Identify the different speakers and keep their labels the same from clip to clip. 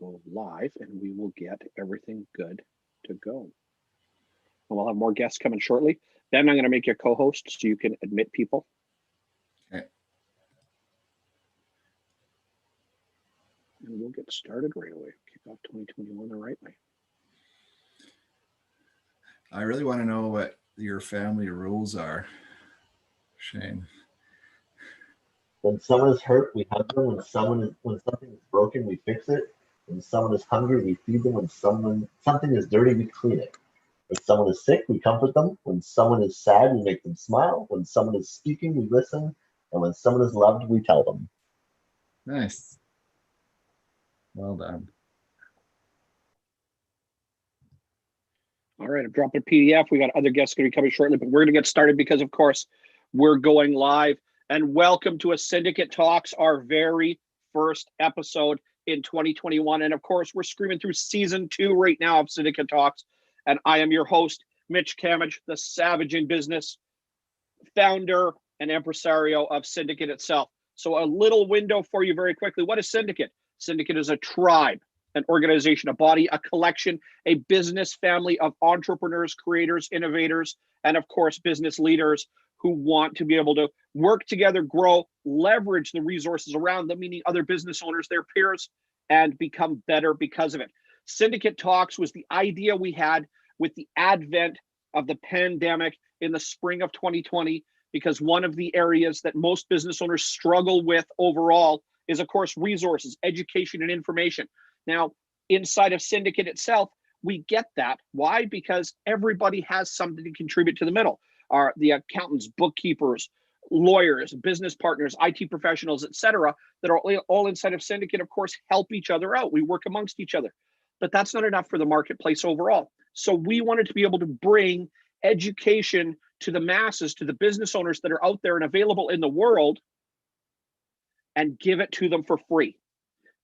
Speaker 1: go live and we will get everything good to go. And we'll have more guests coming shortly. Ben, I'm going to make you a co-host so you can admit people.
Speaker 2: Okay.
Speaker 1: And we'll get started right away. Kick off 2021 the right way.
Speaker 2: I really want to know what your family rules are, Shane.
Speaker 3: When someone is hurt, we hug them. When something is broken, we fix it. When someone is hungry, we feed them. When something is dirty, we clean it. When someone is sick, we comfort them. When someone is sad, we make them smile. When someone is speaking, we listen. And when someone is loved, we tell them.
Speaker 2: Nice. Well done.
Speaker 1: All right, I'm dropping a PDF. We got other guests going to be coming shortly, but we're going to get started because, of course, we're going live. And welcome to a Syndicate Talks, our very first episode in 2021. And of course, we're screaming through season 2 right now of Syndicate Talks. And I am your host, Mitch Kamich, the savage in business, founder and impresario of Cyndicate itself. So a little window for you very quickly. What is Cyndicate? Syndicate is a tribe, an organization, a body, a collection, a business family of entrepreneurs, creators, innovators, and of course, business leaders who want to be able to work together, grow, leverage the resources around them, meaning other business owners, their peers, and become better because of it. Syndicate Talks was the idea we had with the advent of the pandemic in the spring of 2020, because one of the areas that most business owners struggle with overall is, of course, resources, education, and information. Now, inside of Syndicate itself, we get that. Why? Because everybody has something to contribute to the middle. The accountants, bookkeepers, lawyers, business partners, IT professionals, etc., that are all inside of Syndicate, of course, help each other out. We work amongst each other. But that's not enough for the marketplace overall. So we wanted to be able to bring education to the masses, to the business owners that are out there and available in the world, and give it to them for free.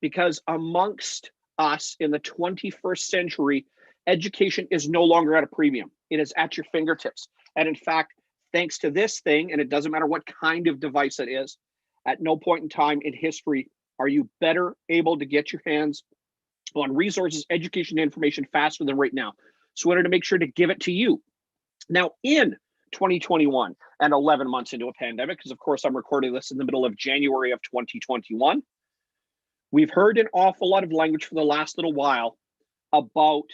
Speaker 1: Because amongst us in the 21st century, education is no longer at a premium. It is at your fingertips. And in fact, thanks to this thing, and it doesn't matter what kind of device it is, at no point in time in history are you better able to get your hands on resources, education, and information faster than right now. So we wanted to make sure to give it to you. Now, in 2021 and 11 months into a pandemic, because of course I'm recording this in the middle of January of 2021, we've heard an awful lot of language for the last little while about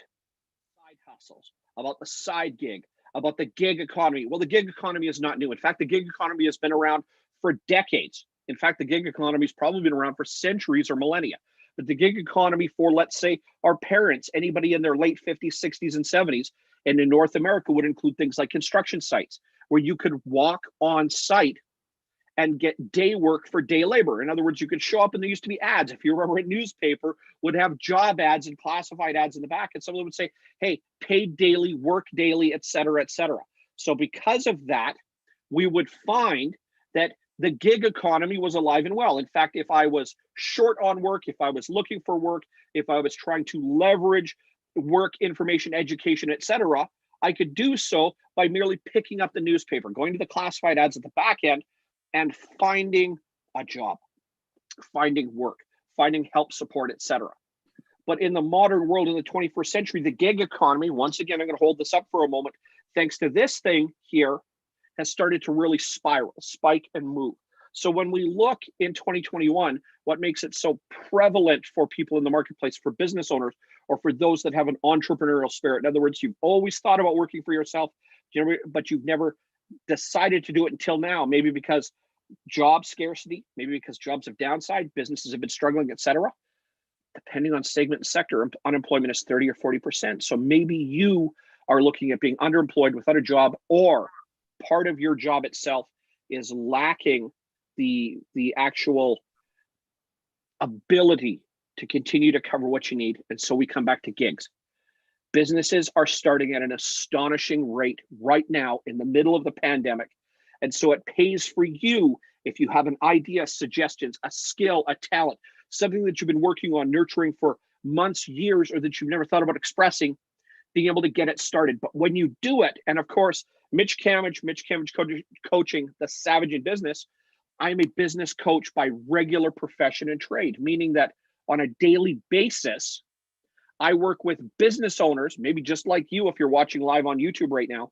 Speaker 1: side hustles, about the side gig, about the gig economy. Well, the gig economy is not new. In fact, the gig economy has been around for decades. In fact, the gig economy has probably been around for centuries or millennia. But the gig economy for, let's say, our parents, anybody in their late 50s, 60s, and 70s, and in North America would include things like construction sites, where you could walk on site and get day work for day labor. In other words, you could show up and there used to be ads. If you remember, a newspaper would have job ads and classified ads in the back, and someone would say, hey, paid daily, work daily, et cetera, et cetera. So because of that, we would find that the gig economy was alive and well. In fact, if I was short on work, if I was looking for work, if I was trying to leverage work, information, education, et cetera, I could do so by merely picking up the newspaper, going to the classified ads at the back end, and finding a job, finding work, finding help, support, et cetera. But in the modern world, in the 21st century, the gig economy, once again, I'm going to hold this up for a moment, thanks to this thing here, has started to really spiral, spike, and move. So when we look in 2021, what makes it so prevalent for people in the marketplace, for business owners, or for those that have an entrepreneurial spirit? In other words, you've always thought about working for yourself, but you've never decided to do it until now, maybe because job scarcity, maybe because jobs have downside, businesses have been struggling, et cetera. Depending on segment and sector, unemployment is 30 or 40%. So maybe you are looking at being underemployed without a job, or part of your job itself is lacking the actual ability to continue to cover what you need. And so we come back to gigs. Businesses are starting at an astonishing rate right now in the middle of the pandemic. And so it pays for you if you have an idea, suggestions, a skill, a talent, something that you've been working on, nurturing for months, years, or that you've never thought about expressing, being able to get it started. But when you do it, and of course, Mitch Kamich Coaching, the Savage in Business, I'm a business coach by regular profession and trade, meaning that on a daily basis. I work with business owners, maybe just like you if you're watching live on YouTube right now,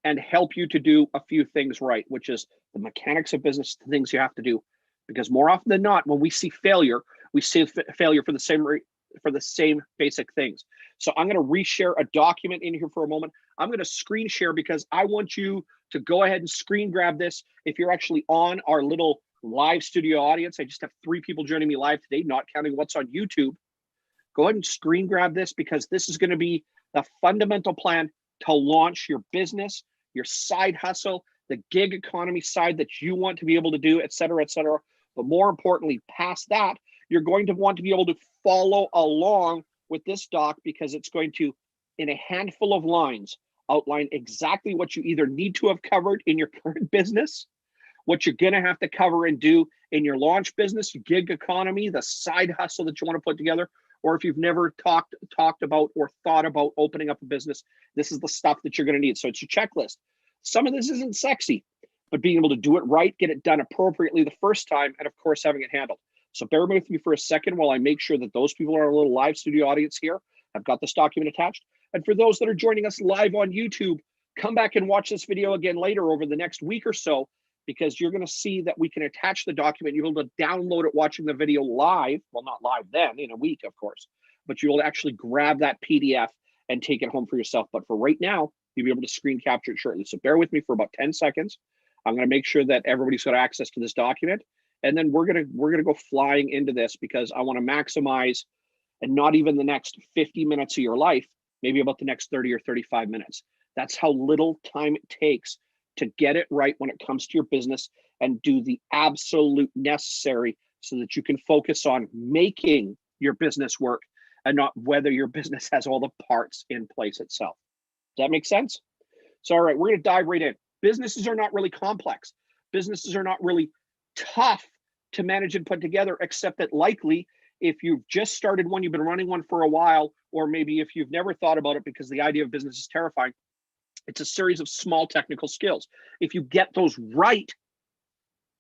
Speaker 1: and help you to do a few things right, which is the mechanics of business, the things you have to do. Because more often than not, when we see failure, we see failure for the same basic things. So I'm going to reshare a document in here for a moment. I'm going to screen share because I want you to go ahead and screen grab this. If you're actually on our little live studio audience, I just have 3 people joining me live today, not counting what's on YouTube. Go ahead and screen grab this because this is going to be the fundamental plan to launch your business, your side hustle, the gig economy side that you want to be able to do, et cetera, et cetera. But more importantly, past that, you're going to want to be able to follow along with this doc because it's going to, in a handful of lines, outline exactly what you either need to have covered in your current business, what you're going to have to cover and do in your launch business, your gig economy, the side hustle that you want to put together, or if you've never talked about or thought about opening up a business, this is the stuff that you're going to need. So it's your checklist. Some of this isn't sexy, but being able to do it right, get it done appropriately the first time, and of course, having it handled. So bear with me for a second while I make sure that those people in our little live studio audience here have got this document attached. And for those that are joining us live on YouTube, come back and watch this video again later over the next week or so, because you're going to see that we can attach the document. You'll be able to download it watching the video live. Well, not live then, in a week, of course, but you'll actually grab that PDF and take it home for yourself. But for right now, you'll be able to screen capture it shortly. So bear with me for about 10 seconds. I'm going to make sure that everybody's got access to this document. And then we're gonna go flying into this because I want to maximize, and not even the next 50 minutes of your life, maybe about the next 30 or 35 minutes. That's how little time it takes to get it right when it comes to your business and do the absolute necessary so that you can focus on making your business work and not whether your business has all the parts in place itself. Does that make sense? So, all right, we're going to dive right in. Businesses are not really complex. Businesses are not really tough to manage and put together, except that likely if you've just started one, you've been running one for a while, or maybe if you've never thought about it because the idea of business is terrifying, it's a series of small technical skills. If you get those right,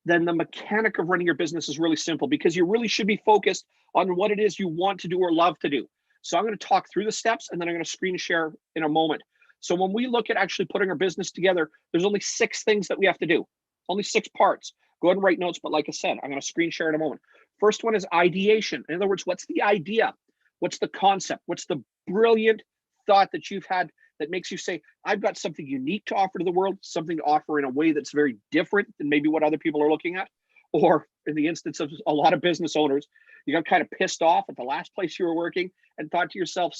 Speaker 1: then the mechanic of running your business is really simple because you really should be focused on what it is you want to do or love to do. So I'm going to talk through the steps and then I'm going to screen share in a moment. So when we look at actually putting our business together, there's only 6 things that we have to do, only 6 parts. Go ahead and write notes, but like I said, I'm going to screen share in a moment. First one is ideation. In other words, what's the idea? What's the concept? What's the brilliant thought that you've had that makes you say, I've got something unique to offer to the world, something to offer in a way that's very different than maybe what other people are looking at? Or in the instance of a lot of business owners, you got kind of pissed off at the last place you were working and thought to yourself,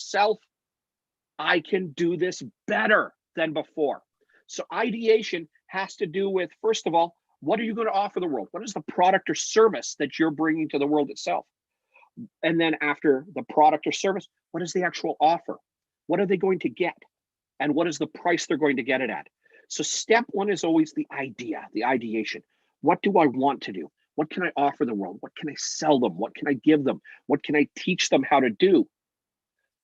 Speaker 1: I can do this better than before. So ideation has to do with, first of all, what are you going to offer the world? What is the product or service that you're bringing to the world itself? And then after the product or service, what is the actual offer? What are they going to get? And what is the price they're going to get it at? So step 1 is always the idea, the ideation. What do I want to do? What can I offer the world? What can I sell them? What can I give them? What can I teach them how to do?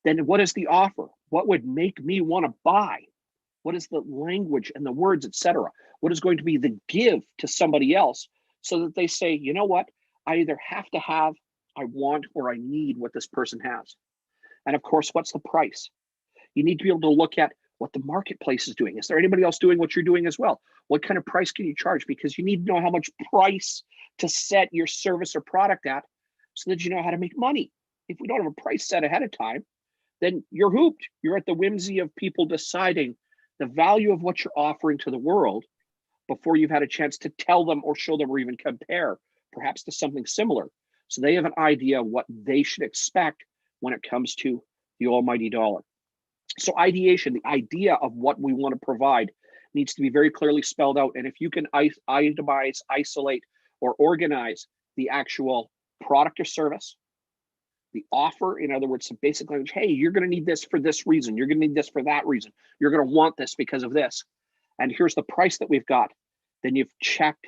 Speaker 1: Then what is the offer? What would make me want to buy? What is the language and the words, etc.? What is going to be the give to somebody else so that they say, you know what? I either have to have, I want, or I need what this person has. And of course, what's the price? You need to be able to look at what the marketplace is doing. Is there anybody else doing what you're doing as well? What kind of price can you charge? Because you need to know how much price to set your service or product at so that you know how to make money. If we don't have a price set ahead of time, then you're hooped. You're at the whimsy of people deciding the value of what you're offering to the world before you've had a chance to tell them or show them or even compare, perhaps to something similar. So they have an idea of what they should expect when it comes to the almighty dollar. So ideation, the idea of what we want to provide, needs to be very clearly spelled out. And if you can itemize, isolate, or organize the actual product or service, the offer, in other words, some basic language, hey, you're going to need this for this reason. You're going to need this for that reason. You're going to want this because of this. And here's the price that we've got. Then you've checked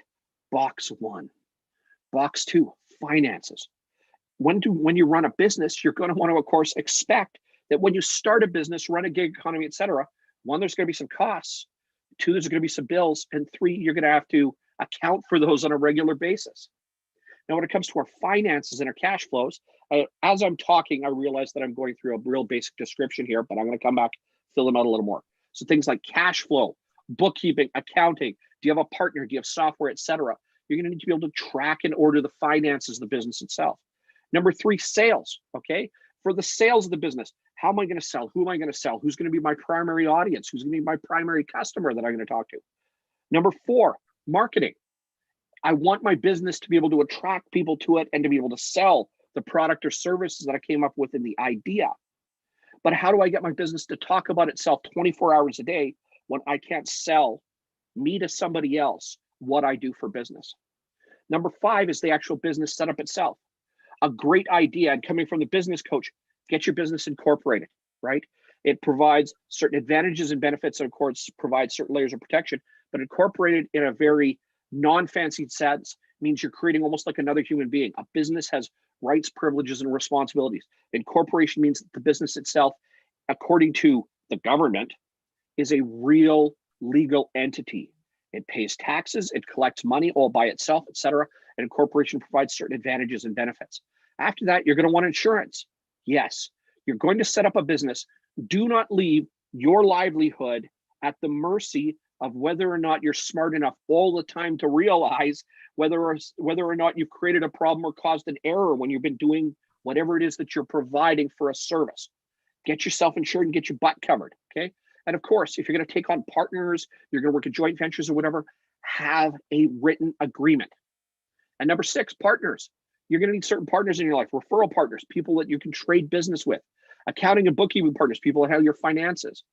Speaker 1: box 1. Box 2, finances. When you run a business, you're going to want to, of course, expect that when you start a business, run a gig economy, et cetera, 1, there's going to be some costs. 2, there's going to be some bills. And 3, you're going to have to account for those on a regular basis. Now, when it comes to our finances and our cash flows, as I'm talking, I realize that I'm going through a real basic description here, but I'm going to come back, fill them out a little more. So things like cash flow, bookkeeping, accounting, do you have a partner, do you have software, etc. You're going to need to be able to track and order the finances of the business itself. Number 3, sales, okay? For the sales of the business, how am I going to sell? Who am I going to sell? Who's going to be my primary audience? Who's going to be my primary customer that I'm going to talk to? Number 4, marketing. I want my business to be able to attract people to it and to be able to sell the product or services that I came up with in the idea. But how do I get my business to talk about itself 24 hours a day when I can't sell me to somebody else what I do for business? Number 5 is the actual business setup itself. A great idea, and coming from the business coach, get your business incorporated, right? It provides certain advantages and benefits, and of course, provides certain layers of protection, but incorporated in a very non-fancy sense means you're creating almost like another human being. A business has rights, privileges, and responsibilities. Incorporation means that the business itself, according to the government, is a real legal entity. It pays taxes, it collects money all by itself, etc. And incorporation provides certain advantages and benefits. After that, you're going to want insurance. Yes, you're going to set up a business. Do not leave your livelihood at the mercy of whether or not you're smart enough all the time to realize whether or not you've created a problem or caused an error when you've been doing whatever it is that you're providing for a service. Get yourself insured and get your butt covered, okay? And of course, if you're going to take on partners, you're going to work at joint ventures or whatever, have a written agreement. And number 6, partners. You're going to need certain partners in your life, referral partners, people that you can trade business with, accounting and bookkeeping partners, people that handle your finances,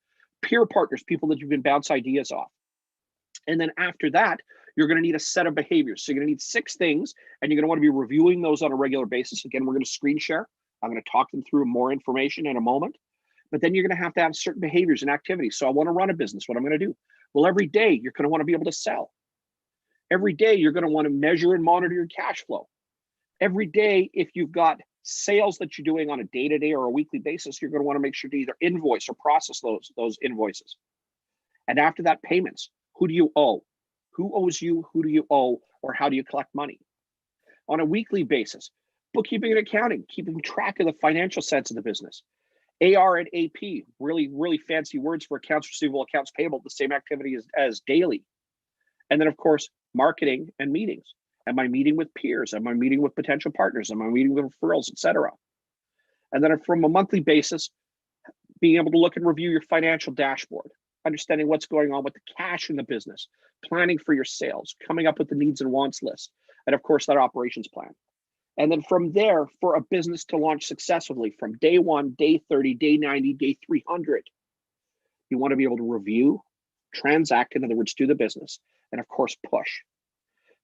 Speaker 1: peer partners, people that you can bounce ideas off. And then after that, you're going to need a set of behaviors. So you're going to need 6 things, and you're going to want to be reviewing those on a regular basis. Again, we're going to screen share. I'm going to talk them through more information in a moment. But then you're going to have certain behaviors and activities. So I want to run a business. What I'm going to do? Well, every day you're going to want to be able to sell. Every day you're going to want to measure and monitor your cash flow. Every day, if you've got sales that you're doing on a day-to-day or a weekly basis, you're going to want to make sure to either invoice or process those invoices. And after that, payments. Who do you owe? Who owes you? Who do you owe? Or how do you collect money? On a weekly basis, bookkeeping and accounting, keeping track of the financial sense of the business. AR and AP, really, really fancy words for accounts receivable, accounts payable, the same activity as daily. And then, of course, marketing and meetings. Am I meeting with peers? Am I meeting with potential partners? Am I meeting with referrals, etc.? And then from a monthly basis, being able to look and review your financial dashboard, understanding what's going on with the cash in the business, planning for your sales, coming up with the needs and wants list, and of course, that operations plan. And then from there, for a business to launch successfully from day 1, day 30, day 90, day 300, you want to be able to review, transact, in other words, do the business, and of course, push.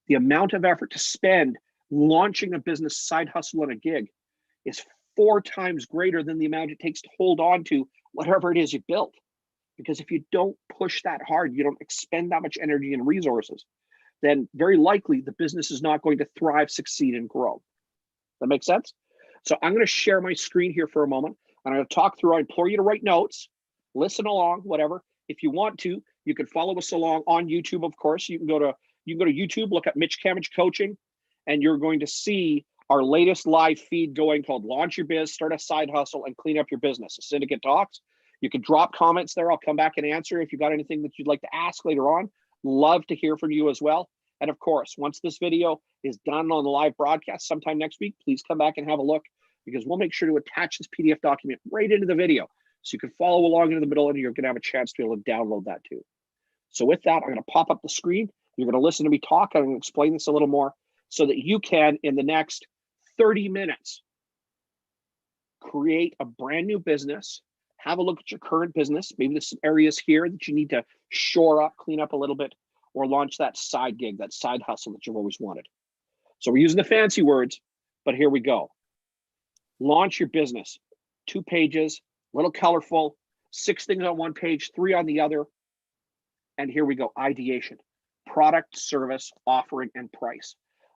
Speaker 1: The amount of effort to spend launching a business side hustle and a gig is 4 times greater than the amount it takes to hold on to whatever it is you built. Because if you don't push that hard, you don't expend that much energy and resources, then very likely the business is not going to thrive, succeed, and grow. That makes sense? So I'm going to share my screen here for a moment. And I'm going to talk through. I implore you to write notes, listen along, whatever. If you want to, you can follow us along on YouTube, of course. You can go to YouTube, look at Mitch Kamich Coaching, and you're going to see our latest live feed going called Launch Your Biz, Start a Side Hustle, and Clean Up Your Business, a Syndicate Talks. You can drop comments there. I'll come back and answer if you've got anything that you'd like to ask later on. Love to hear from you as well. And of course, once this video is done on the live broadcast sometime next week, please come back and have a look, because we'll make sure to attach this PDF document right into the video so you can follow along into the middle, and you're going to have a chance to be able to download that too. So with that, I'm going to pop up the screen. You're going to listen to me talk. I'm going to explain this a little more so that you can, in the next 30 minutes, create a brand new business. Have a look at your current business. Maybe there's some areas here that you need to shore up, clean up a little bit, or launch that side gig, that side hustle that you've always wanted. So we're using the fancy words, but here we go. Launch your business. 2 pages, a little colorful, 6 things on one page, 3 on the other. And here we go, ideation. Product, service, offering, and price.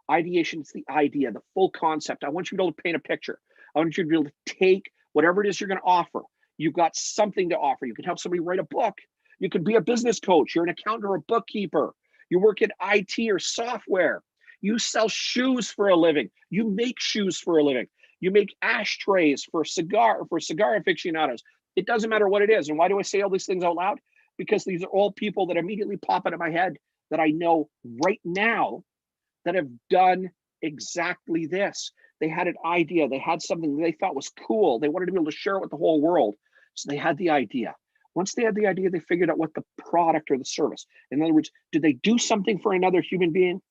Speaker 1: Ideation is the idea, the full concept. I want you to be able to paint a picture. I want you to be able to take whatever it is you're going to offer. You've got something to offer. You can help somebody write a book. You could be a business coach. You're an accountant or a bookkeeper. You work in IT or software. You sell shoes for a living. You make shoes for a living. You make ashtrays for cigar aficionados. It doesn't matter what it is. And why do I say all these things out loud? Because these are all people that immediately pop into my head that I know right now that have done exactly this. They had an idea. They had something they thought was cool. They wanted to be able to share it with the whole world. So they had the idea. Once they had the idea, they figured out what the product or the service. In other words, did they do something for another human being?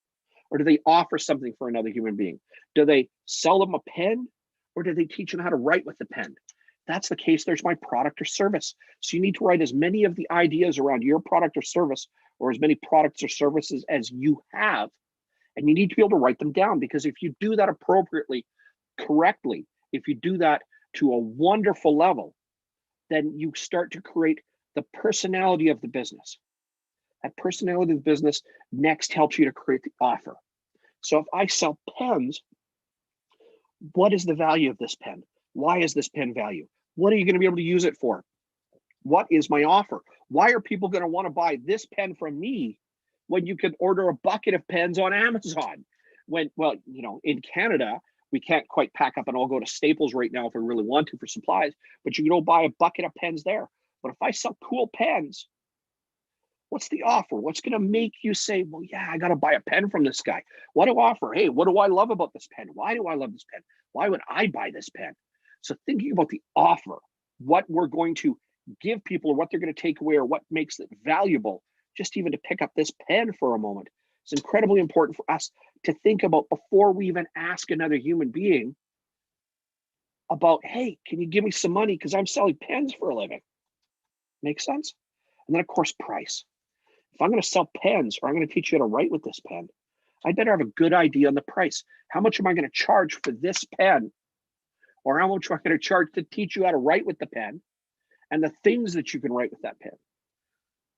Speaker 1: Or do they offer something for another human being? Do they sell them a pen? Or do they teach them how to write with the pen? If that's the case, there's my product or service. So you need to write as many of the ideas around your product or service, or as many products or services as you have. And you need to be able to write them down, because if you do that appropriately, correctly, if you do that to a wonderful level, then you start to create the personality of the business. That personality of the business next helps you to create the offer. So if I sell pens, what is the value of this pen? Why is this pen value? What are you going to be able to use it for? What is my offer? Why are people going to want to buy this pen from me when you could order a bucket of pens on Amazon? When, well, you know, in Canada, we can't quite pack up and all go to Staples right now if we really want to for supplies, but you can go buy a bucket of pens there. But if I sell cool pens, what's the offer? What's going to make you say, well, yeah, I got to buy a pen from this guy? What do I offer? Hey, what do I love about this pen? Why do I love this pen? Why would I buy this pen? So thinking about the offer, what we're going to give people, or what they're going to take away, or what makes it valuable, just even to pick up this pen for a moment, it's incredibly important for us to think about before we even ask another human being about, hey, can you give me some money because I'm selling pens for a living? Make sense? And then, of course, price. If I'm going to sell pens, or I'm going to teach you how to write with this pen, I better have a good idea on the price. How much am I going to charge for this pen? Or how much am I going to charge to teach you how to write with the pen and the things that you can write with that pen?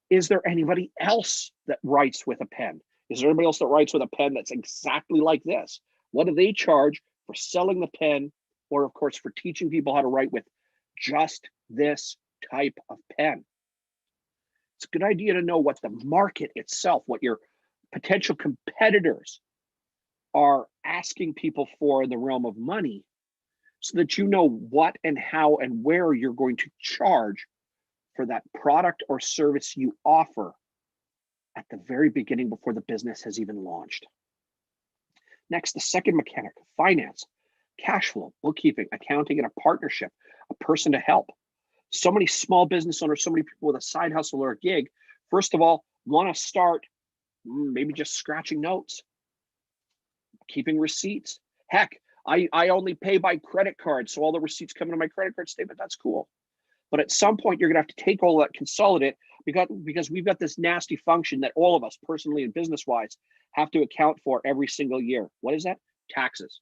Speaker 1: Is there anybody else that writes with a pen? Is there anybody else that writes with a pen that's exactly like this? What do they charge for selling the pen, or of course for teaching people how to write with just this type of pen? It's a good idea to know what the market itself, what your potential competitors are asking people for in the realm of money, so that you know what and how and where you're going to charge for that product or service you offer at the very beginning, before the business has even launched. Next, the second mechanic, finance, cash flow, bookkeeping, accounting, and a partnership, a person to help. So many small business owners, so many people with a side hustle or a gig, first of all, want to start maybe just scratching notes, keeping receipts. Heck, I only pay by credit card, so all the receipts come into my credit card statement. That's cool. But at some point, you're going to have to take all that, consolidate, because we've got this nasty function that all of us, personally and business-wise, have to account for every single year. What is that? Taxes.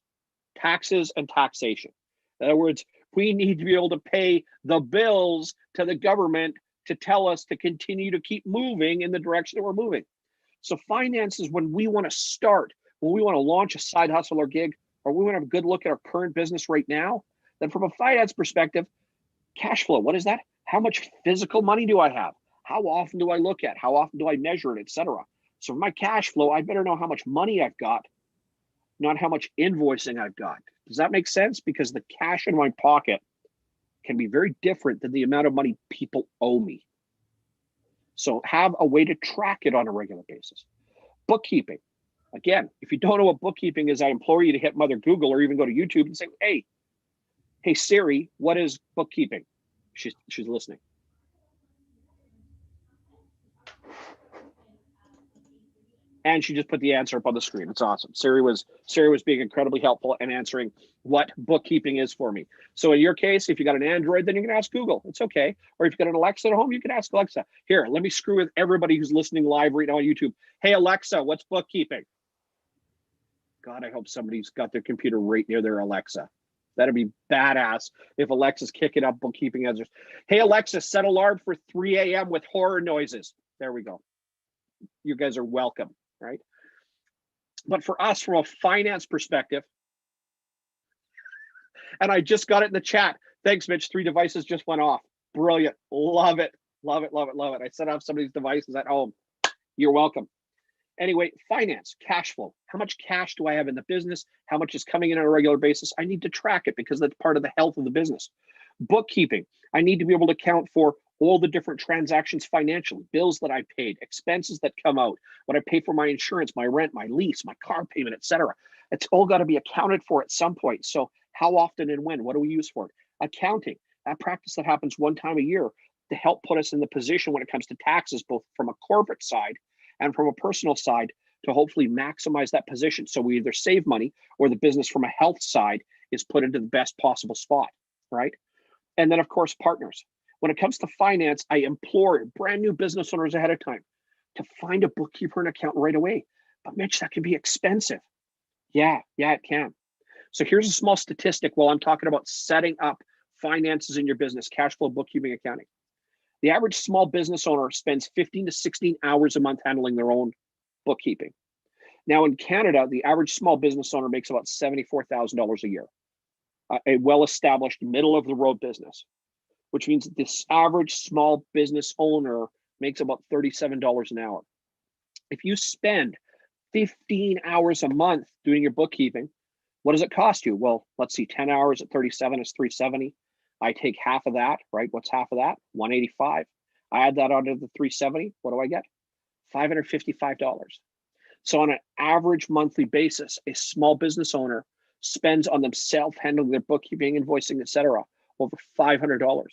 Speaker 1: Taxes and taxation. In other words, we need to be able to pay the bills to the government to tell us to continue to keep moving in the direction that we're moving. So finance is when we want to start, when we want to launch a side hustle or gig, or we want to have a good look at our current business right now. Then from a finance perspective, cash flow, what is that? How much physical money do I have? How often do I look at? How often do I measure it, etc.? So for my cash flow, I better know how much money I've got, not how much invoicing I've got. Does that make sense? Because the cash in my pocket can be very different than the amount of money people owe me. So have a way to track it on a regular basis. Bookkeeping. Again, if you don't know what bookkeeping is, I implore you to hit Mother Google, or even go to YouTube and say, hey Siri, what is bookkeeping? She's listening. And she just put the answer up on the screen. It's awesome. Siri was being incredibly helpful and answering what bookkeeping is for me. So in your case, if you got an Android, then you can ask Google. It's okay. Or if you got an Alexa at home, you can ask Alexa. Here, let me screw with everybody who's listening live right now on YouTube. Hey, Alexa, what's bookkeeping? God, I hope somebody's got their computer right near their Alexa. That'd be badass if Alexa's kicking up bookkeeping answers. Hey, Alexa, set alarm for 3 a.m. with horror noises. There we go. You guys are welcome, right? But for us, from a finance perspective, and I just got it in the chat. Thanks, Mitch. 3 devices just went off. Brilliant. Love it. Love it, love it, love it. I set off somebody's devices at home. You're welcome. Anyway, finance, cash flow. How much cash do I have in the business? How much is coming in on a regular basis? I need to track it because that's part of the health of the business. Bookkeeping. I need to be able to account for all the different transactions financially, bills that I paid, expenses that come out, what I pay for my insurance, my rent, my lease, my car payment, etc. It's all got to be accounted for at some point. So how often and when? What do we use for it? Accounting, that practice that happens one time a year to help put us in the position when it comes to taxes, both from a corporate side and from a personal side, to hopefully maximize that position. So we either save money or the business from a health side is put into the best possible spot, right? And then of course, partners. When it comes to finance, I implore brand new business owners ahead of time to find a bookkeeper and accountant right away. But Mitch, that can be expensive. Yeah, it can. So here's a small statistic while I'm talking about setting up finances in your business, cash flow, bookkeeping, accounting. The average small business owner spends 15 to 16 hours a month handling their own bookkeeping. Now in Canada, the average small business owner makes about $74,000 a year, a well-established middle-of-the-road business, which means that this average small business owner makes about $37 an hour. If you spend 15 hours a month doing your bookkeeping, what does it cost you? Well, let's see, 10 hours at 37 is 370. I take half of that, right? What's half of that? 185. I add that onto the 370. What do I get? $555. So on an average monthly basis, a small business owner spends on themselves handling their bookkeeping, invoicing, etc., over $500.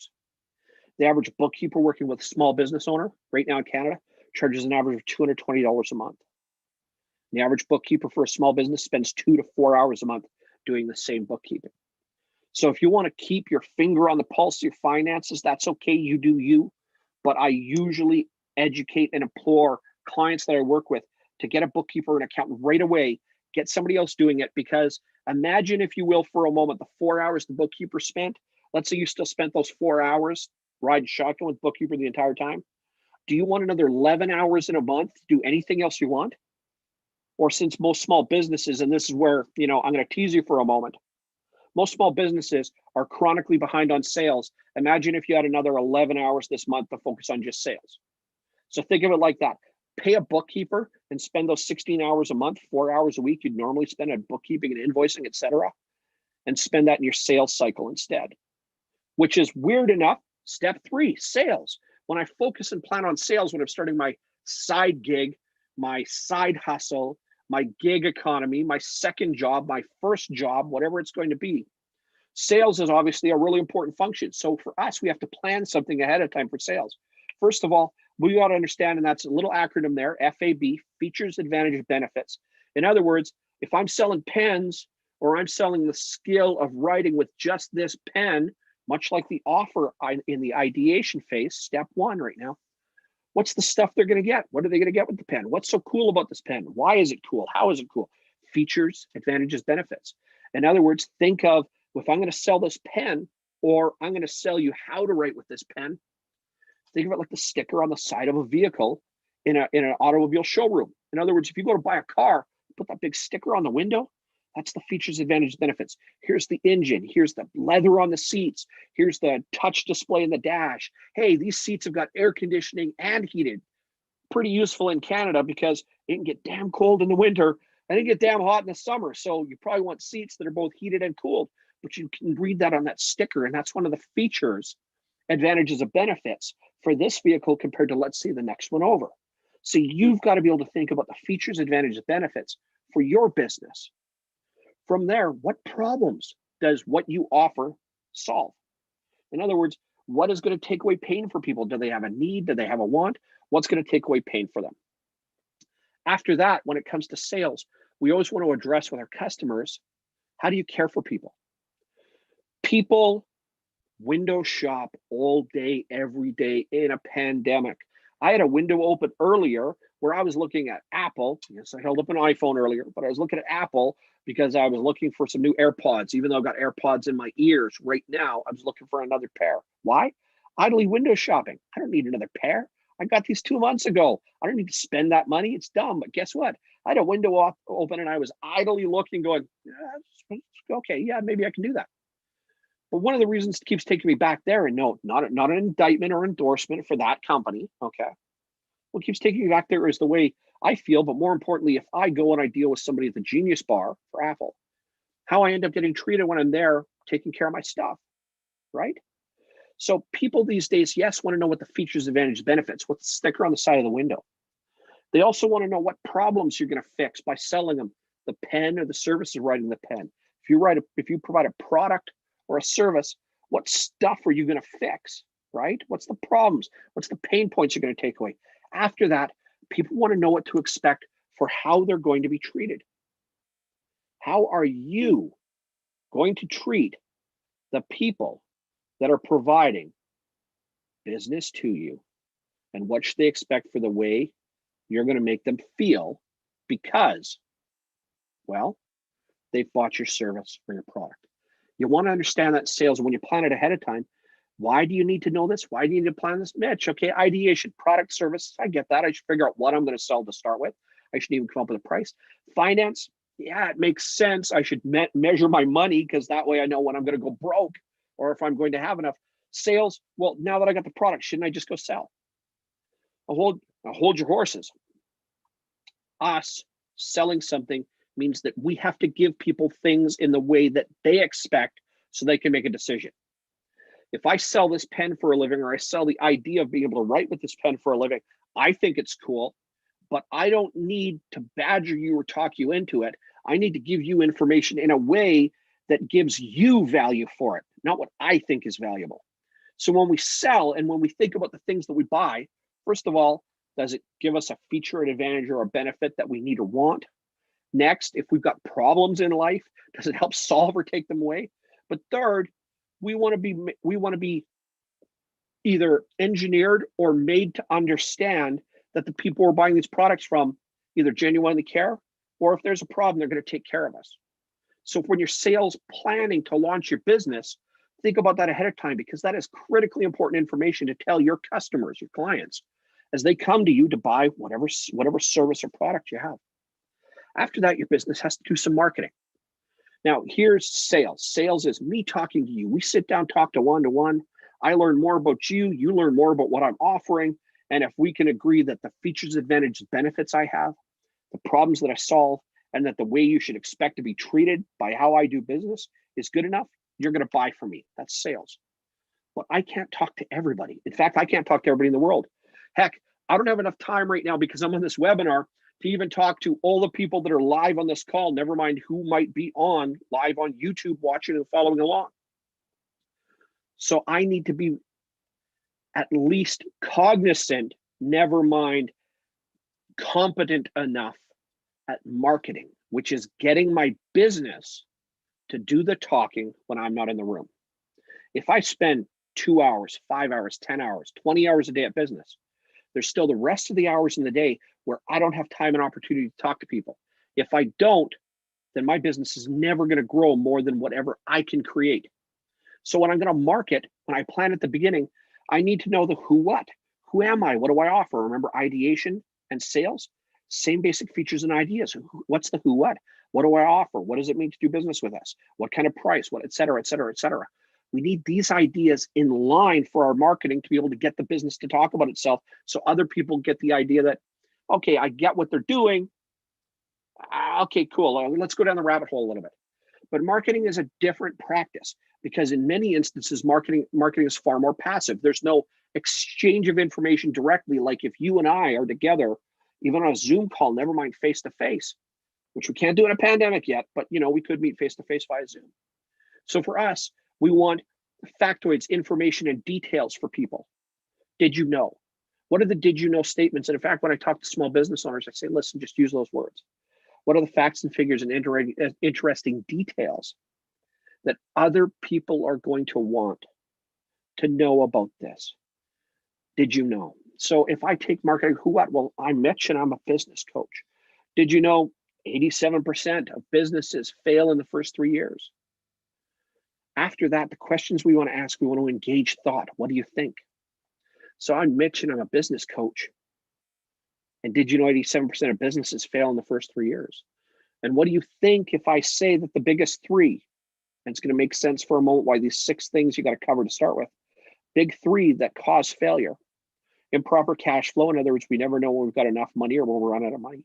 Speaker 1: The average bookkeeper working with a small business owner right now in Canada charges an average of $220 a month. The average bookkeeper for a small business spends 2 to 4 hours a month doing the same bookkeeping. So if you want to keep your finger on the pulse of your finances, that's okay, you do you. But I usually educate and implore clients that I work with to get a bookkeeper and accountant right away, get somebody else doing it, because imagine, if you will, for a moment, the 4 hours the bookkeeper spent. Let's say you still spent those 4 hours riding shotgun with bookkeeper the entire time. Do you want another 11 hours in a month to do anything else you want? Or since most small businesses, and this is where, I'm going to tease you for a moment, most small businesses are chronically behind on sales. Imagine if you had another 11 hours this month to focus on just sales. So think of it like that. Pay a bookkeeper and spend those 16 hours a month, 4 hours a week you'd normally spend on bookkeeping and invoicing, etc., and spend that in your sales cycle instead, which is weird enough. Step 3, sales. When I focus and plan on sales, when I'm starting my side gig, my side hustle, my gig economy, my second job, my first job, whatever it's going to be, sales is obviously a really important function. So for us, we have to plan something ahead of time for sales. First of all, we got to understand, and that's a little acronym there, FAB, features, advantages, benefits. In other words, if I'm selling pens, or I'm selling the skill of writing with just this pen, much like the offer in the ideation phase, step 1 right now, what's the stuff they're going to get? What are they going to get with the pen? What's so cool about this pen? Why is it cool? How is it cool? Features, advantages, benefits. In other words, think of, if I'm going to sell this pen, or I'm going to sell you how to write with this pen, think of it like the sticker on the side of a vehicle in an automobile showroom. In other words, if you go to buy a car, put that big sticker on the window, that's the features, advantages, benefits. Here's the engine. Here's the leather on the seats. Here's the touch display in the dash. Hey, these seats have got air conditioning and heated. Pretty useful in Canada because it can get damn cold in the winter and it can get damn hot in the summer. So you probably want seats that are both heated and cooled, but you can read that on that sticker. And that's one of the features, advantages, of benefits for this vehicle compared to, let's say, the next one over. So you've got to be able to think about the features, advantages, benefits for your business. From there, what problems does what you offer solve? In other words, what is going to take away pain for people? Do they have a need? Do they have a want? What's going to take away pain for them? After that, when it comes to sales, we always want to address with our customers, how do you care for people? People window shop all day, every day in a pandemic. I had a window open earlier where I was looking at Apple. Yes, I held up an iPhone earlier, but I was looking at Apple because I was looking for some new AirPods. Even though I've got AirPods in my ears right now, I was looking for another pair. Why? Idly window shopping. I don't need another pair. I got these 2 months ago. I don't need to spend that money. It's dumb. But guess what? I had a window open and I was idly looking, going, okay, yeah, maybe I can do that. But one of the reasons it keeps taking me back there, and no, not an indictment or endorsement for that company, okay? What keeps taking me back there is the way I feel, but more importantly, if I go and I deal with somebody at the Genius Bar for Apple, how I end up getting treated when I'm there taking care of my stuff, right? So people these days, yes, want to know what the features, advantages, benefits, what's the sticker on the side of the window. They also want to know what problems you're going to fix by selling them the pen or the service of writing the pen. If you provide a product or a service, what stuff are you going to fix, right? What's the problems? What's the pain points you're going to take away? After that, people want to know what to expect for how they're going to be treated. How are you going to treat the people that are providing business to you? And what should they expect for the way you're going to make them feel because, well, they've bought your service or your product? You want to understand that sales, when you plan it ahead of time. Why do you need to know this? Why do you need to plan this? Mitch, okay, ideation, product, service, I get that. I should figure out what I'm going to sell to start with. I should even come up with a price. Finance, yeah, it makes sense. I should measure my money because that way I know when I'm going to go broke or if I'm going to have enough. Sales, well, now that I got the product, shouldn't I just go sell? Hold your horses. Us selling something means that we have to give people things in the way that they expect so they can make a decision. If I sell this pen for a living, or I sell the idea of being able to write with this pen for a living, I think it's cool, but I don't need to badger you or talk you into it. I need to give you information in a way that gives you value for it, not what I think is valuable. So when we sell and when we think about the things that we buy, first of all, does it give us a feature, an advantage, or a benefit that we need or want? Next, if we've got problems in life, does it help solve or take them away? But third, we want to be either engineered or made to understand that the people we're buying these products from either genuinely care, or if there's a problem, they're going to take care of us. So when you're sales planning to launch your business, think about that ahead of time, because that is critically important information to tell your customers, your clients, as they come to you to buy whatever service or product you have. After that, your business has to do some marketing. Now, here's sales. Sales is me talking to you. We sit down, talk to one. I learn more about you. You learn more about what I'm offering. And if we can agree that the features, advantages, benefits I have, the problems that I solve, and that the way you should expect to be treated by how I do business is good enough, you're going to buy from me. That's sales. But I can't talk to everybody. In fact, I can't talk to everybody in the world. Heck, I don't have enough time right now because I'm on this webinar to even talk to all the people that are live on this call, never mind who might be on live on YouTube watching and following along. So I need to be at least cognizant, never mind competent enough at marketing, which is getting my business to do the talking when I'm not in the room. If I spend 2 hours, 5 hours, 10 hours, 20 hours a day at business, there's still the rest of the hours in the day where I don't have time and opportunity to talk to people. If I don't, then my business is never going to grow more than whatever I can create. So when I'm going to market, when I plan at the beginning, I need to know the who, what. Who am I? What do I offer? Remember, ideation and sales, same basic features and ideas. What's the who, what? What do I offer? What does it mean to do business with us? What kind of price? What, et cetera, et cetera, et cetera. We need these ideas in line for our marketing to be able to get the business to talk about itself, so other people get the idea that, okay, I get what they're doing. Okay, cool. Let's go down the rabbit hole a little bit. But marketing is a different practice because in many instances, marketing is far more passive. There's no exchange of information directly, like if you and I are together, even on a Zoom call, never mind face-to-face, which we can't do in a pandemic yet, but we could meet face-to-face via Zoom. So for us, we want factoids, information, and details for people. Did you know? What are the did you know statements? And in fact, when I talk to small business owners, I say, listen, just use those words. What are the facts and figures and interesting details that other people are going to want to know about this? Did you know? So if I take marketing, who, what? Well, I'm Mitch and I'm a business coach. Did you know 87% of businesses fail in the first 3 years? After that, the questions we want to ask, we want to engage thought. What do you think? So I'm Mitch and I'm a business coach. And did you know 87% of businesses fail in the first 3 years? And what do you think if I say that the biggest three, and it's going to make sense for a moment why these 6 things you got to cover to start with, big 3 that cause failure. Improper cash flow, in other words, we never know when we've got enough money or when we're run out of money.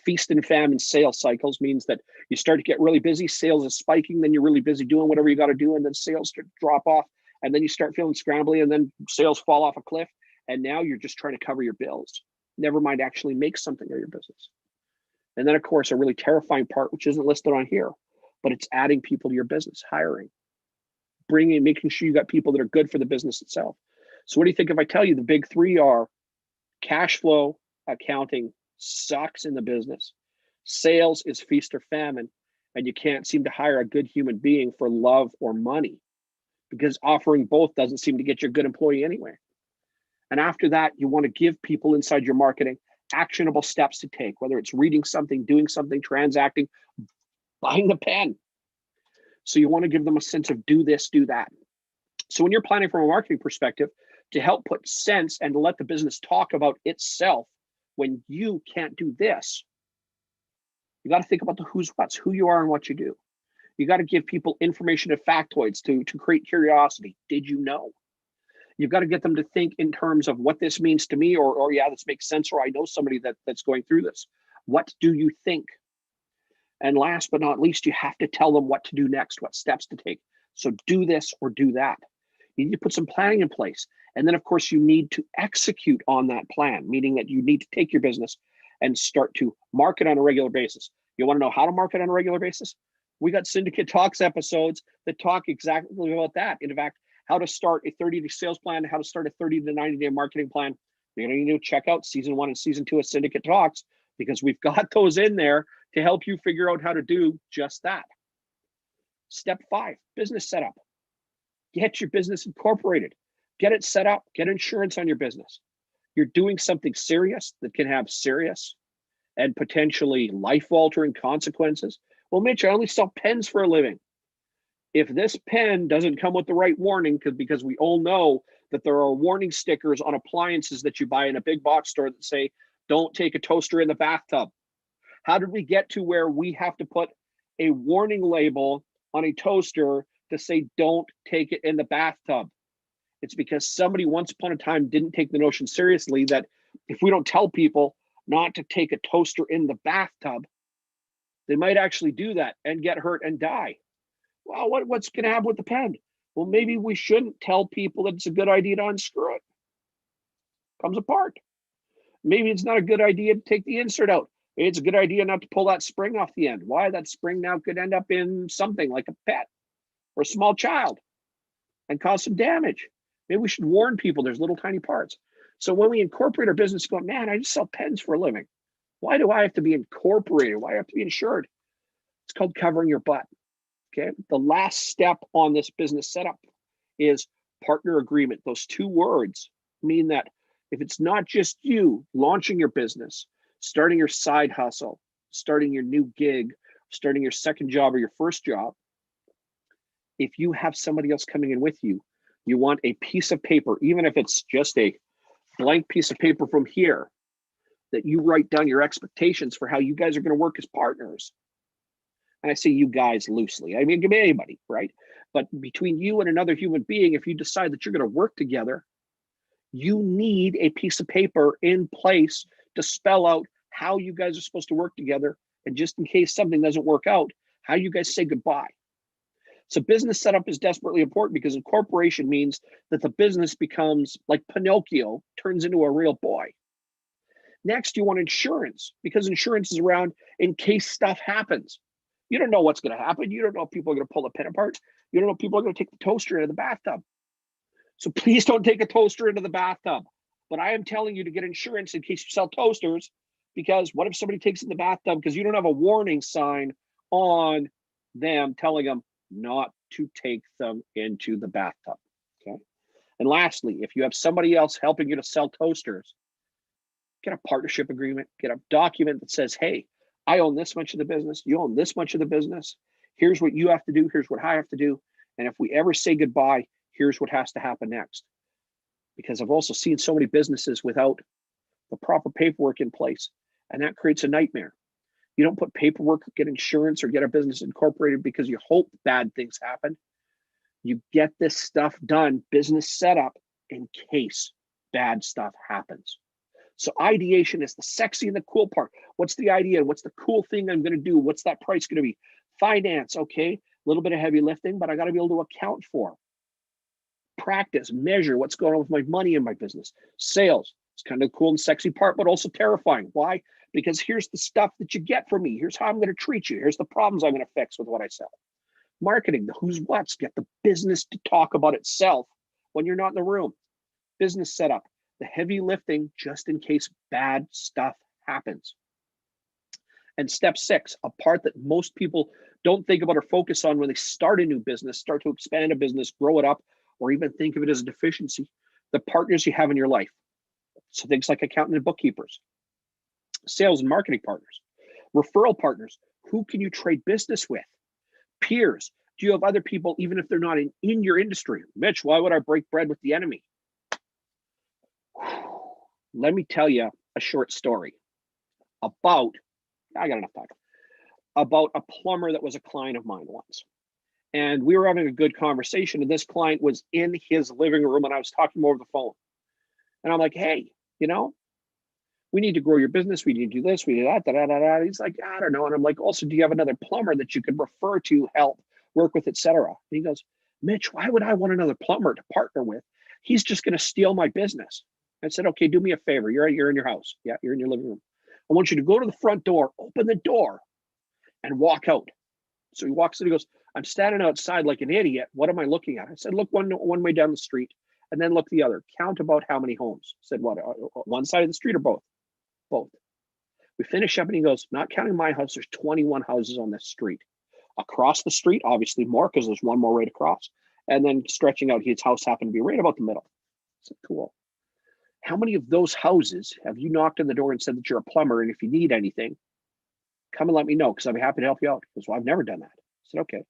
Speaker 1: Feast and famine sales cycles means that you start to get really busy, sales is spiking, then you're really busy doing whatever you got to do, and then sales start to drop off, and then you start feeling scrambly, and then sales fall off a cliff, and now you're just trying to cover your bills. Never mind actually make something of your business. And then, of course, a really terrifying part, which isn't listed on here, but it's adding people to your business, hiring, bringing, making sure you got people that are good for the business itself. So what do you think if I tell you the big three are cash flow, accounting sucks in the business, sales is feast or famine, and you can't seem to hire a good human being for love or money because offering both doesn't seem to get you a good employee anyway. And after that, you want to give people inside your marketing actionable steps to take, whether it's reading something, doing something, transacting, buying a pen. So you want to give them a sense of do this, do that. So when you're planning from a marketing perspective, to help put sense and to let the business talk about itself, when you can't do this, you got to think about the who's what's, who you are and what you do. You got to give people information and factoids to create curiosity. Did you know? You've got to get them to think in terms of what this means to me, or yeah, this makes sense, or I know somebody that's going through this. What do you think? And last but not least, you have to tell them what to do next, what steps to take. So do this or do that. You need to put some planning in place. And then, of course, you need to execute on that plan, meaning that you need to take your business and start to market on a regular basis. You want to know how to market on a regular basis? We got Cyndicate Talks episodes that talk exactly about that. In fact, how to start a 30-day sales plan, how to start a 30 to 90-day marketing plan. You're going to need to check out season 1 and season 2 of Cyndicate Talks because we've got those in there to help you figure out how to do just that. Step 5, business setup. Get your business incorporated. Get it set up. Get insurance on your business. You're doing something serious that can have serious and potentially life-altering consequences. Well, Mitch, I only sell pens for a living. If this pen doesn't come with the right warning, because we all know that there are warning stickers on appliances that you buy in a big box store that say, don't take a toaster in the bathtub. How did we get to where we have to put a warning label on a toaster to say, don't take it in the bathtub? It's because somebody once upon a time didn't take the notion seriously that if we don't tell people not to take a toaster in the bathtub, they might actually do that and get hurt and die. Well, what's going to happen with the pen? Well, maybe we shouldn't tell people that it's a good idea to unscrew it. Comes apart. Maybe it's not a good idea to take the insert out. Maybe it's a good idea not to pull that spring off the end. Why? That spring now could end up in something like a pet or a small child and cause some damage. Maybe we should warn people there's little tiny parts. So when we incorporate our business, go, man, I just sell pens for a living. Why do I have to be incorporated? Why do I have to be insured? It's called covering your butt. Okay. The last step on this business setup is partner agreement. Those two words mean that if it's not just you launching your business, starting your side hustle, starting your new gig, starting your second job or your first job, if you have somebody else coming in with you, you want a piece of paper, even if it's just a blank piece of paper from here, that you write down your expectations for how you guys are going to work as partners. And I say you guys loosely. I mean, it can be anybody, right? But between you and another human being, if you decide that you're going to work together, you need a piece of paper in place to spell out how you guys are supposed to work together. And just in case something doesn't work out, how you guys say goodbye. So business setup is desperately important because incorporation means that the business becomes like Pinocchio, turns into a real boy. Next, you want insurance because insurance is around in case stuff happens. You don't know what's going to happen. You don't know if people are going to pull the pen apart. You don't know if people are going to take the toaster into the bathtub. So please don't take a toaster into the bathtub. But I am telling you to get insurance in case you sell toasters, because what if somebody takes it in the bathtub because you don't have a warning sign on them telling them not to take them into the bathtub, okay? And lastly, if you have somebody else helping you to sell toasters, get a partnership agreement, get a document that says, hey, I own this much of the business, you own this much of the business, here's what you have to do, here's what I have to do, and if we ever say goodbye, here's what has to happen next. Because I've also seen so many businesses without the proper paperwork in place, and that creates a nightmare. You don't put paperwork, get insurance, or get a business incorporated because you hope bad things happen. You get this stuff done, business setup, in case bad stuff happens. So ideation is the sexy and the cool part. What's the idea? What's the cool thing I'm going to do? What's that price going to be? Finance, okay, a little bit of heavy lifting, but I got to be able to account for. Practice, measure what's going on with my money in my business. Sales, it's kind of the cool and sexy part, but also terrifying. Why? Because here's the stuff that you get from me. Here's how I'm going to treat you. Here's the problems I'm going to fix with what I sell. Marketing, the who's what's, get the business to talk about itself when you're not in the room. Business setup, the heavy lifting just in case bad stuff happens. And step 6, a part that most people don't think about or focus on when they start a new business, start to expand a business, grow it up, or even think of it as a deficiency, the partners you have in your life. So things like accountant and bookkeepers, sales and marketing partners, referral partners, who can you trade business with? Peers, do you have other people, even if they're not in your industry? Mitch, why would I break bread with the enemy? Let me tell you a short story about, I got enough time, about a plumber that was a client of mine once. And we were having a good conversation, and this client was in his living room, and I was talking over the phone. And I'm like, hey, you know, we need to grow your business. We need to do this. We do that. Da, da, da, da. He's like, I don't know. And I'm like, also, do you have another plumber that you could refer to, help, work with, etc.? And he goes, Mitch, why would I want another plumber to partner with? He's just going to steal my business. I said, okay, do me a favor. You're in your house. Yeah, you're in your living room. I want you to go to the front door, open the door, and walk out. So he walks in, he goes, I'm standing outside like an idiot. What am I looking at? I said, look one way down the street, and then look the other. Count about how many homes. I said, what, one side of the street or both? Both. We finish up, and he goes, not counting my house, there's 21 houses on this street. Across the street, obviously more, because there's one more right across. And then stretching out, his house happened to be right about the middle. I said, cool. How many of those houses have you knocked on the door and said that you're a plumber, and if you need anything, come and let me know, because I'll be happy to help you out? He goes, well, I've never done that. I said, okay.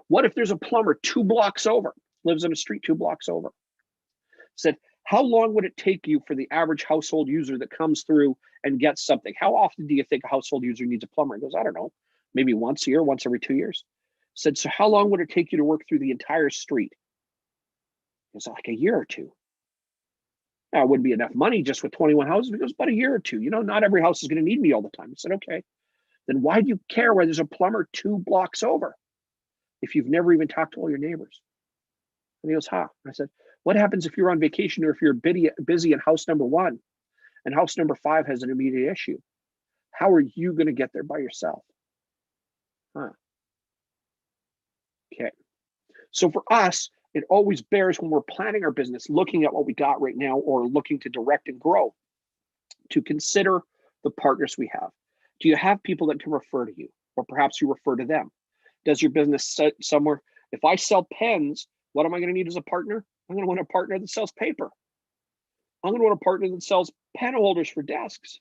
Speaker 1: What if there's a plumber 2 blocks over, lives in a street 2 blocks over? I said, how long would it take you for the average household user that comes through and gets something? How often do you think a household user needs a plumber? He goes, I don't know, maybe once a year, once every 2 years. I said, so how long would it take you to work through the entire street? He goes, like a year or two. Now, it wouldn't be enough money just with 21 houses. He goes, but a year or two. You know, not every house is going to need me all the time. I said, okay. Then why do you care where there's a plumber 2 blocks over if you've never even talked to all your neighbors? And he goes, huh. I said, what happens if you're on vacation, or if you're busy in house number 1 and house number 5 has an immediate issue? How are you going to get there by yourself? Huh. Okay. So for us, it always bears, when we're planning our business, looking at what we got right now, or looking to direct and grow, to consider the partners we have. Do you have people that can refer to you, or perhaps you refer to them? Does your business sit somewhere? If I sell pens, what am I going to need as a partner? I'm going to want a partner that sells paper. I'm going to want a partner that sells pen holders for desks.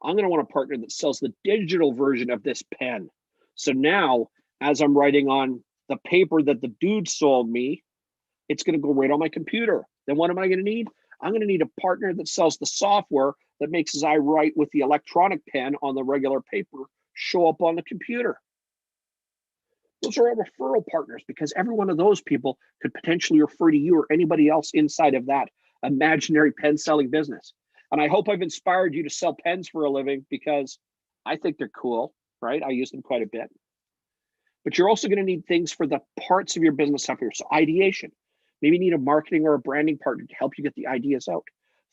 Speaker 1: I'm going to want a partner that sells the digital version of this pen. So now, as I'm writing on the paper that the dude sold me, it's going to go right on my computer. Then what am I going to need? I'm going to need a partner that sells the software that makes, as I write with the electronic pen on the regular paper, show up on the computer. Those are all referral partners, because every one of those people could potentially refer to you or anybody else inside of that imaginary pen selling business. And I hope I've inspired you to sell pens for a living, because I think they're cool, right? I use them quite a bit. But you're also going to need things for the parts of your business up here. So ideation, maybe you need a marketing or a branding partner to help you get the ideas out.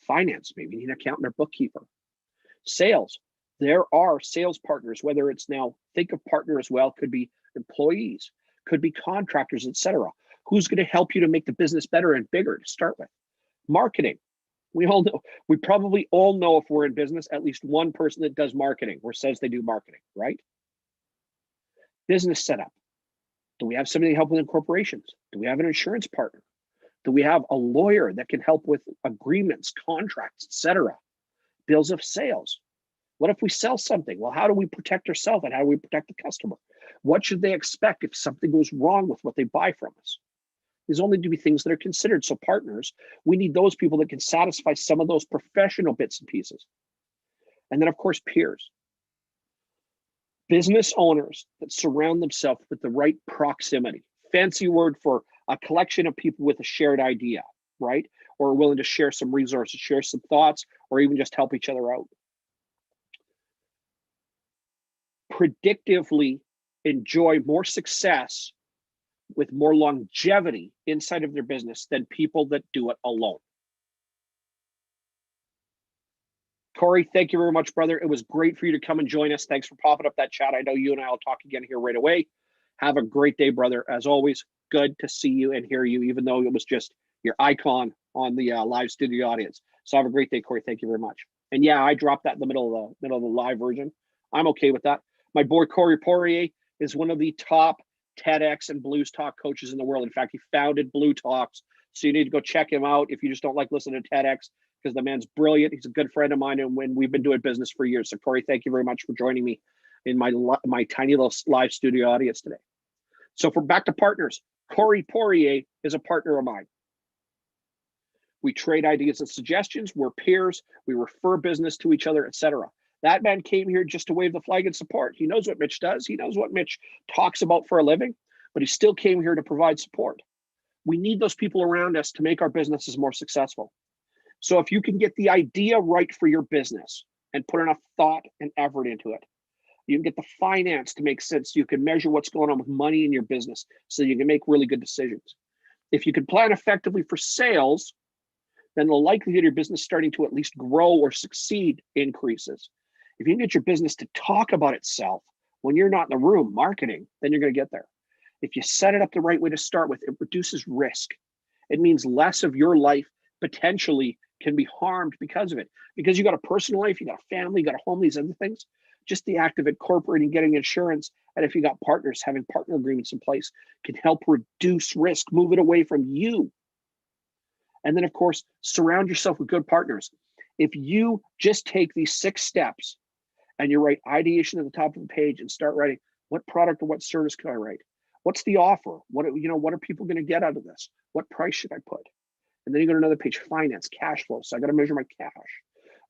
Speaker 1: Finance, maybe you need an accountant or bookkeeper. Sales, there are sales partners, whether it's now, think of partner as well, could be employees, could be contractors, etc. Who's going to help you to make the business better and bigger to start with? Marketing, we all know, we probably all know, if we're in business, at least one person that does marketing or says they do marketing, right? Business setup. Do we have somebody to help with corporations? Do we have an insurance partner? Do we have a lawyer that can help with agreements, contracts, etc.? Bills of sales. What if we sell something? Well, how do we protect ourselves, and how do we protect the customer? What should they expect if something goes wrong with what they buy from us? These only to be things that are considered. So partners, we need those people that can satisfy some of those professional bits and pieces. And then, of course, peers. Business owners that surround themselves with the right proximity. Fancy word for a collection of people with a shared idea, right? Or are willing to share some resources, share some thoughts, or even just help each other out. Predictively enjoy more success with more longevity inside of their business than people that do it alone. Corey, thank you very much, brother. It was great for you to come and join us. Thanks for popping up that chat. I know you and I will talk again here right away. Have a great day, brother. As always, good to see you and hear you, even though it was just your icon on the live studio audience. So have a great day, Corey. Thank you very much. And yeah, I dropped that in the middle of the live version. I'm okay with that. My boy Corey Poirier is one of the top TEDx and Blues Talk coaches in the world. In fact, he founded Blue Talks. So you need to go check him out if you just don't like listening to TEDx, because the man's brilliant. He's a good friend of mine, and when we've been doing business for years. So Corey, thank you very much for joining me in my tiny little live studio audience today. So for back to partners, Corey Poirier is a partner of mine. We trade ideas and suggestions. We're peers. We refer business to each other, etc. That man came here just to wave the flag and support. He knows what Mitch does. He knows what Mitch talks about for a living, but he still came here to provide support. We need those people around us to make our businesses more successful. So if you can get the idea right for your business and put enough thought and effort into it, you can get the finance to make sense. You can measure what's going on with money in your business so you can make really good decisions. If you can plan effectively for sales, then the likelihood of your business starting to at least grow or succeed increases. If you can get your business to talk about itself when you're not in the room marketing, then you're going to get there. If you set it up the right way to start with, it reduces risk. It means less of your life potentially can be harmed because of it. Because you got a personal life, you got a family, you got a home, these other things. Just the act of incorporating, getting insurance, and if you got partners, having partner agreements in place can help reduce risk, move it away from you. And then, of course, surround yourself with good partners. If you just take these 6 steps and you write ideation at the top of the page and start writing, what product or what service can I write? What's the offer? What are people going to get out of this? What price should I put? And then you go to another page, finance, cash flow. So I got to measure my cash.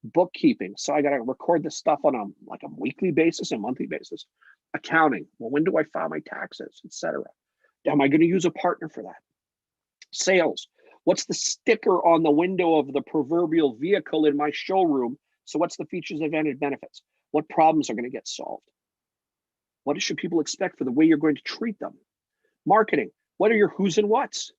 Speaker 1: Bookkeeping. So I got to record this stuff on a weekly basis, a monthly basis. Accounting. Well, when do I file my taxes, etc.? Am I going to use a partner for that? Sales. What's the sticker on the window of the proverbial vehicle in my showroom? So what's the features, advantage, benefits? What problems are going to get solved? What should people expect for the way you're going to treat them? Marketing. What are your who's and what's?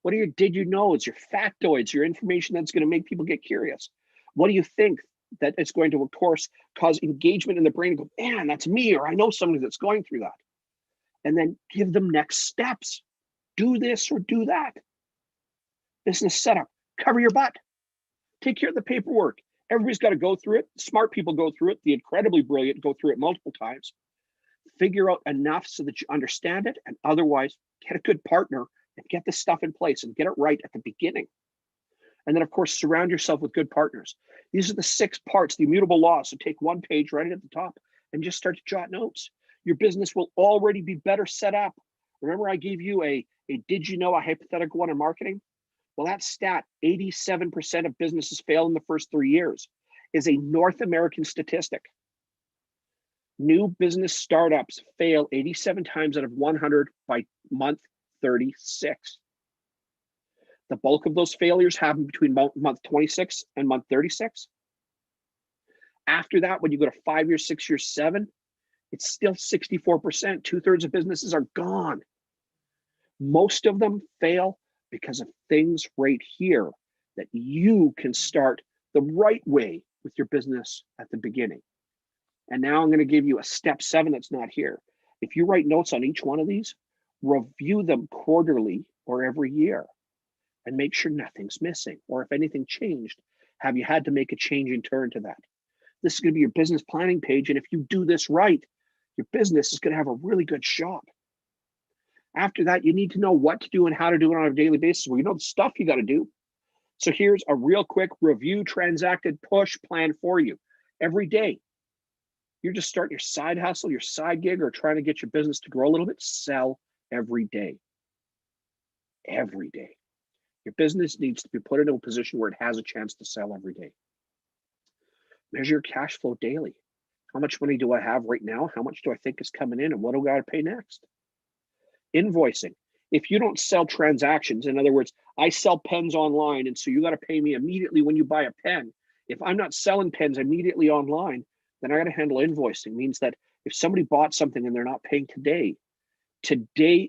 Speaker 1: What are your did you knows, your factoids, your information that's going to make people get curious? What do you think that it's going to, of course, cause engagement in the brain and go, man, that's me, or I know somebody that's going through that. And then give them next steps. Do this or do that. Business setup. Cover your butt. Take care of the paperwork. Everybody's got to go through it. Smart people go through it. The incredibly brilliant go through it multiple times. Figure out enough so that you understand it, and otherwise get a good partner and get this stuff in place and get it right at the beginning. And then, of course, surround yourself with good partners. These are the 6 parts, the immutable laws. So take one page, write it at the top, and just start to jot notes. Your business will already be better set up. Remember, I gave you a did you know, a hypothetical one in marketing? Well, that stat, 87% of businesses fail in the first 3 years, is a North American statistic. New business startups fail 87 times out of 100 by month 36. The bulk of those failures happen between month 26 and month 36. After that, when you go to 5 years, 6 years, 7, it's still 64%. 2/3 of businesses are gone. Most of them fail because of things right here that you can start the right way with your business at the beginning. And now I'm going to give you a step 7 that's not here. If you write notes on each one of these, review them quarterly or every year and make sure nothing's missing. Or if anything changed, have you had to make a change and turn to that? This is going to be your business planning page. And if you do this right, your business is going to have a really good shot. After that, you need to know what to do and how to do it on a daily basis. Well, you know the stuff you got to do. So here's a real quick review, transacted, push plan for you. Every day, you're just starting your side hustle, your side gig, or trying to get your business to grow a little bit. Sell every day. Every day. Your business needs to be put into a position where it has a chance to sell every day. Measure your cash flow daily. How much money do I have right now? How much do I think is coming in? And what do I got to pay next? Invoicing. If you don't sell transactions, in other words, I sell pens online, and so you got to pay me immediately when you buy a pen. If I'm not selling pens immediately online, then I got to handle invoicing. It means that if somebody bought something and they're not paying today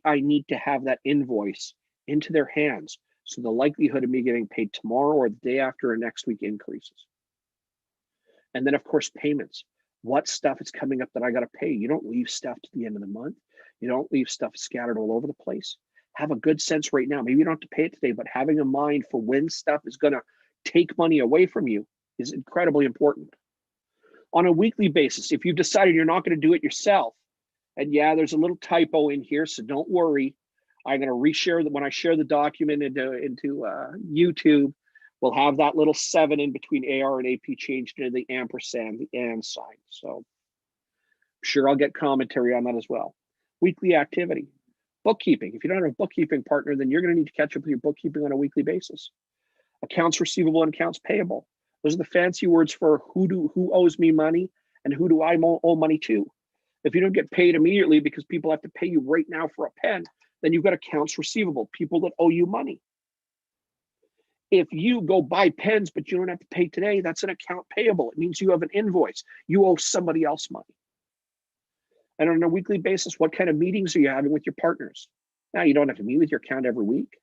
Speaker 1: I need to have that invoice into their hands. So the likelihood of me getting paid tomorrow or the day after or next week increases. And then, of course, payments. What stuff is coming up that I got to pay? You don't leave stuff to the end of the month. You don't leave stuff scattered all over the place. Have a good sense right now. Maybe you don't have to pay it today, but having a mind for when stuff is going to take money away from you is incredibly important. On a weekly basis, if you've decided you're not going to do it yourself, and yeah, there's a little typo in here, so don't worry. I'm going to reshare that when I share the document into YouTube. We'll have that little 7 in between AR and AP changed into the ampersand, the and sign. So I'm sure I'll get commentary on that as well. Weekly activity. Bookkeeping. If you don't have a bookkeeping partner, then you're going to need to catch up with your bookkeeping on a weekly basis. Accounts receivable and accounts payable. Those are the fancy words for who owes me money and who do I owe money to. If you don't get paid immediately because people have to pay you right now for a pen, then you've got accounts receivable, people that owe you money. If you go buy pens, but you don't have to pay today, that's an account payable. It means you have an invoice. You owe somebody else money. And on a weekly basis, what kind of meetings are you having with your partners? Now, you don't have to meet with your account every week,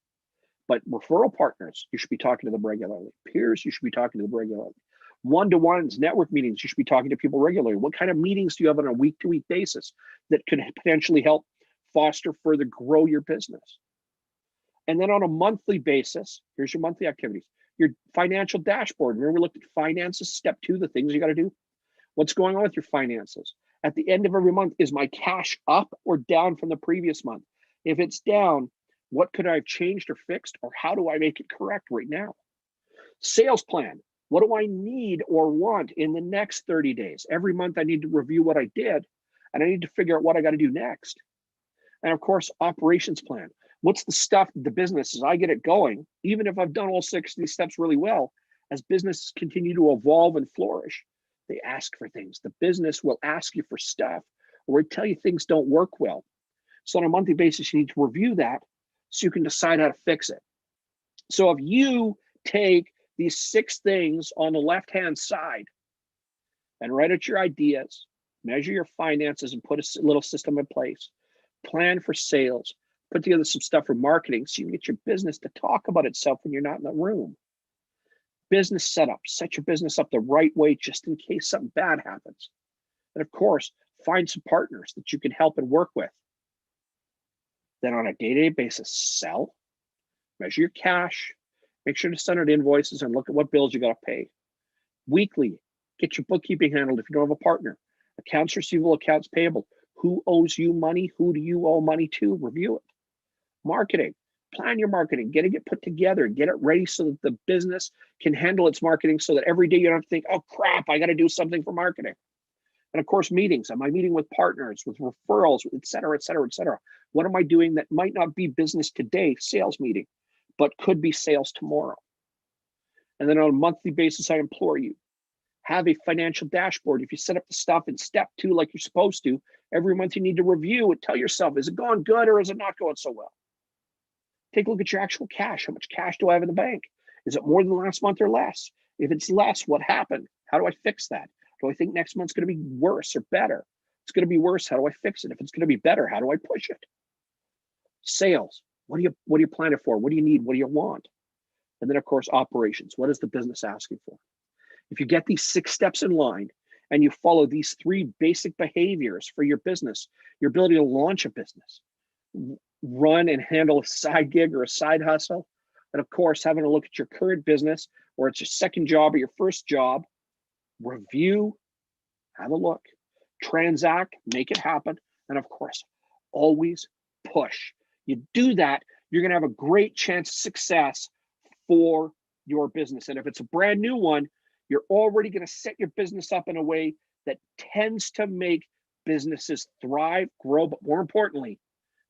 Speaker 1: but referral partners, you should be talking to them regularly. Peers, you should be talking to them regularly. One-to-ones, network meetings, you should be talking to people regularly. What kind of meetings do you have on a week-to-week basis that could potentially help foster, further grow your business? And then on a monthly basis, here's your monthly activities. Your financial dashboard. Remember, we looked at finances, step 2, the things you got to do. What's going on with your finances? At the end of every month, is my cash up or down from the previous month? If it's down, what could I have changed or fixed, or how do I make it correct right now? Sales plan. What do I need or want in the next 30 days? Every month I need to review what I did, and I need to figure out what I got to do next. And of course, operations plan. What's the stuff, the business, as I get it going, even if I've done all 6 of these steps really well, as businesses continue to evolve and flourish, they ask for things. The business will ask you for stuff, or tell you things don't work well. So on a monthly basis, you need to review that so you can decide how to fix it. So if you take these 6 things on the left-hand side and write out your ideas, measure your finances and put a little system in place, plan for sales, put together some stuff for marketing so you can get your business to talk about itself when you're not in the room. Business setup, set your business up the right way just in case something bad happens. And of course, find some partners that you can help and work with. Then on a day-to-day basis, sell, measure your cash, make sure to send out invoices and look at what bills you got to pay. Weekly, get your bookkeeping handled if you don't have a partner. Accounts receivable, accounts payable. Who owes you money? Who do you owe money to? Review it. Marketing, plan your marketing, get it put together, get it ready so that the business can handle its marketing so that every day you don't have to think, oh crap, I got to do something for marketing. And of course, meetings. Am I meeting with partners, with referrals, et cetera, et cetera, et cetera? What am I doing that might not be business today, sales meeting, but could be sales tomorrow? And then on a monthly basis, I implore you, have a financial dashboard. If you set up the stuff in step 2 like you're supposed to, every month you need to review and tell yourself, is it going good or is it not going so well? Take a look at your actual cash. How much cash do I have in the bank? Is it more than last month or less? If it's less, what happened? How do I fix that? Do I think next month's going to be worse or better? It's going to be worse. How do I fix it? If it's going to be better, how do I push it? Sales. What are you planning for? What do you need? What do you want? And then, of course, operations. What is the business asking for? If you get these 6 steps in line and you follow these 3 basic behaviors for your business, your ability to launch a business, run and handle a side gig or a side hustle, and of course, having a look at your current business, or it's your second job or your first job, review, have a look, transact, make it happen, and of course, always push. You do that, you're going to have a great chance of success for your business. And if it's a brand new one, you're already going to set your business up in a way that tends to make businesses thrive, grow, but more importantly,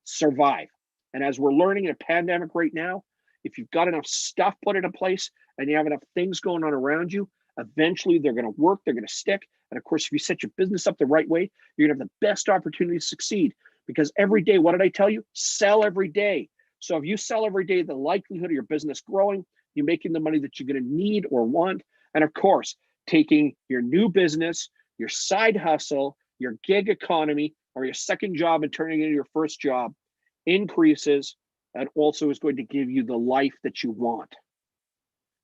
Speaker 1: survive. And as we're learning in a pandemic right now, if you've got enough stuff put into place and you have enough things going on around you, eventually they're going to work, they're going to stick. And of course, if you set your business up the right way, you're going to have the best opportunity to succeed. Because every day, what did I tell you? Sell every day. So if you sell every day, the likelihood of your business growing, you making the money that you're going to need or want, and of course, taking your new business, your side hustle, your gig economy, or your second job and turning it into your first job increases, and also is going to give you the life that you want.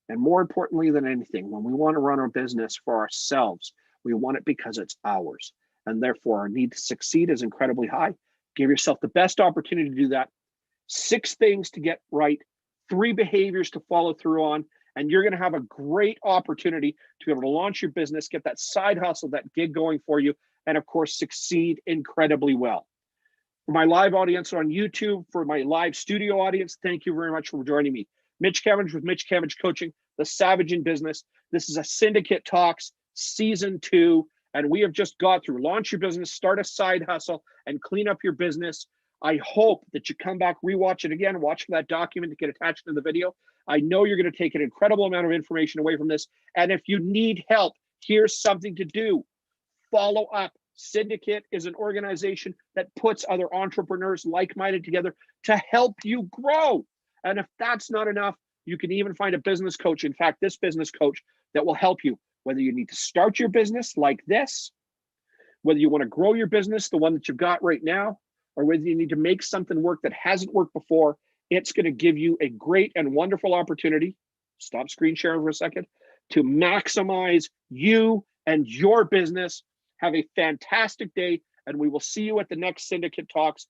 Speaker 1: And more importantly than anything, when we want to run our business for ourselves, we want it because it's ours. And therefore, our need to succeed is incredibly high. Give yourself the best opportunity to do that. 6 things to get right, 3 behaviors to follow through on, and you're going to have a great opportunity to be able to launch your business, get that side hustle, that gig going for you, and of course, succeed incredibly well. For my live audience on YouTube, for my live studio audience, thank you very much for joining me. Mitch Cavendish with Mitch Cavendish Coaching, the Savage in Business. This is a Syndicate Talks Season 2, and we have just got through launch your business, start a side hustle, and clean up your business. I hope that you come back, rewatch it again, watch that document to get attached to the video. I know you're going to take an incredible amount of information away from this. And if you need help, here's something to do. Follow up. Syndicate is an organization that puts other entrepreneurs like-minded together to help you grow. And if that's not enough, you can even find a business coach. In fact, this business coach that will help you, whether you need to start your business like this, whether you want to grow your business, the one that you've got right now, or whether you need to make something work that hasn't worked before. It's going to give you a great and wonderful opportunity, stop screen sharing for a second, to maximize you and your business. Have a fantastic day, and we will see you at the next Syndicate Talks